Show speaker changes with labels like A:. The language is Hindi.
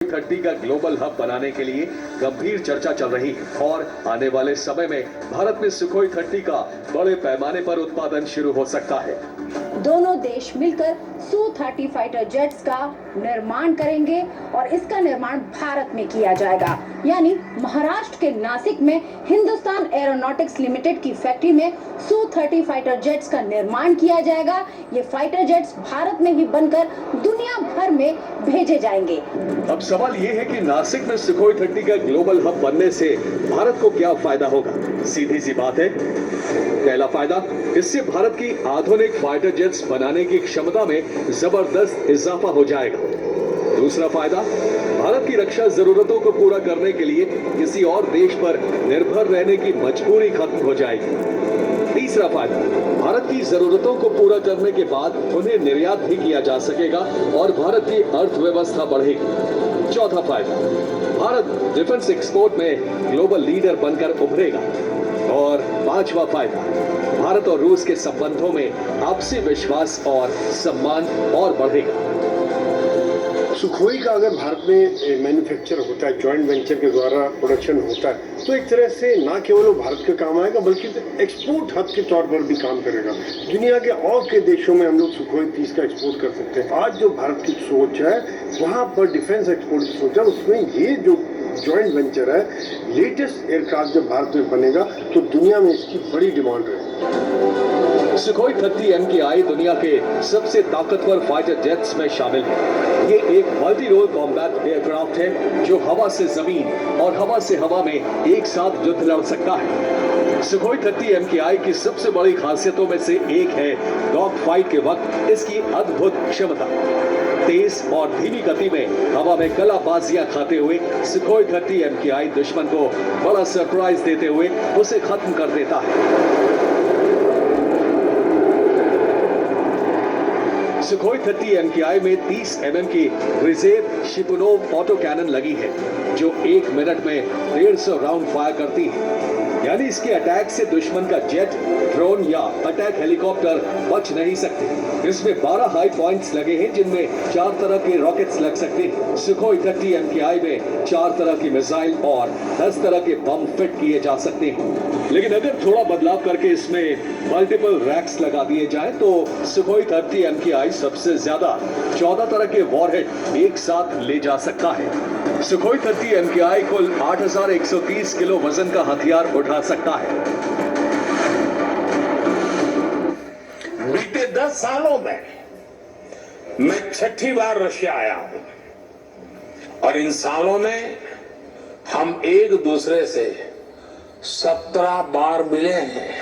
A: 30 का ग्लोबल हब बनाने के लिए गंभीर चर्चा चल रही है और आने वाले समय में भारत में सुखोई 30 का बड़े पैमाने पर उत्पादन शुरू हो सकता है।
B: दोनों देश मिलकर Su-30 फाइटर जेट्स का निर्माण करेंगे और इसका निर्माण भारत में किया जाएगा, यानी महाराष्ट्र के नासिक में हिंदुस्तान एरोनॉटिक्स लिमिटेड की फैक्ट्री में Su-30 फाइटर जेट्स का निर्माण किया जाएगा। ये फाइटर जेट्स भारत में ही बनकर दुनिया भर में भेजे जाएंगे।
A: अब सवाल ये है कि नासिक में सुखोई 30 का ग्लोबल हब बनने से भारत को क्या फायदा होगा? सीधी सी बात है। पहला फायदा, इससे भारत की आधुनिक फाइटर जेट्स बनाने की क्षमता में जबरदस्त इजाफा हो जाएगा। दूसरा फायदा, भारत की रक्षा जरूरतों को पूरा करने के लिए किसी और देश पर निर्भर रहने की मजबूरी खत्म हो जाएगी। तीसरा फायदा, भारत की जरूरतों को पूरा करने के बाद उन्हें निर्यात भी किया जा सकेगा और भारत की अर्थव्यवस्था बढ़ेगी। चौथा फायदा, भारत डिफेंस एक्सपोर्ट में ग्लोबल लीडर बनकर उभरेगा। और पांचवा फायदा, भारत और रूस के संबंधों में आपसी विश्वास और सम्मान और बढ़ेगा।
C: सुखोई का अगर भारत में मैन्युफैक्चर होता है, जॉइंट वेंचर के द्वारा प्रोडक्शन होता है, तो एक तरह से ना केवल वो भारत के काम आएगा बल्कि एक्सपोर्ट हब के तौर पर भी काम करेगा। दुनिया के और के देशों में हम लोग सुखोई 30 का एक्सपोर्ट कर सकते हैं। आज जो भारत की सोच है वहाँ पर डिफेंस एक्सपोर्ट की सोच है, उसमें ये जो जॉइंट वेंचर है, लेटेस्ट एयरक्राफ्ट जब भारत में बनेगा तो दुनिया में इसकी बड़ी डिमांड है।
A: सुखोई 30 MKI दुनिया के सबसे ताकतवर फाइटर जेट्स में शामिल है। ये एक मल्टी रोल कॉम्बैट एयरक्राफ्ट है जो हवा से जमीन और हवा से हवा में एक साथ युद्ध लड़ सकता है। सुखोई 30 MKI की सबसे बड़ी खासियतों में से एक है डॉग फाइट के वक्त इसकी अद्भुत क्षमता। तेज और धीमी गति में हवा में कलाबाजियां खाते हुए सुखोई 30 MKI दुश्मन को बड़ा सरप्राइज देते हुए उसे खत्म कर देता है। सुखोई 30 MKI में 30 mm की रिजेव शिपुनोव ऑटो कैनन लगी है जो 1 मिनट में 150 राउंड फायर करती है, यानी इसके अटैक से दुश्मन का जेट, ड्रोन या अटैक हेलीकॉप्टर बच नहीं सकते। इसमें 12 हाई पॉइंट्स लगे हैं जिनमें 4 तरह के रॉकेट्स लग सकते हैं। सुखोई 30 MKI में 4 तरह की मिसाइल और 10 तरह के बम फिट किए जा सकते हैं, लेकिन अगर थोड़ा बदलाव करके इसमें मल्टीपल रैक्स लगा दिए जाए तो सुखोई 30 MKI सबसे ज्यादा 14 तरह के वॉरहेड एक साथ ले जा सकता है। सुखोई 30 MKI कुल 8130 किलो वजन का हथियार उठा सकता है।
D: बीते 10 सालों में मैं 6ठी बार रशिया आया हूं और इन सालों में हम एक दूसरे से 17 बार मिले हैं।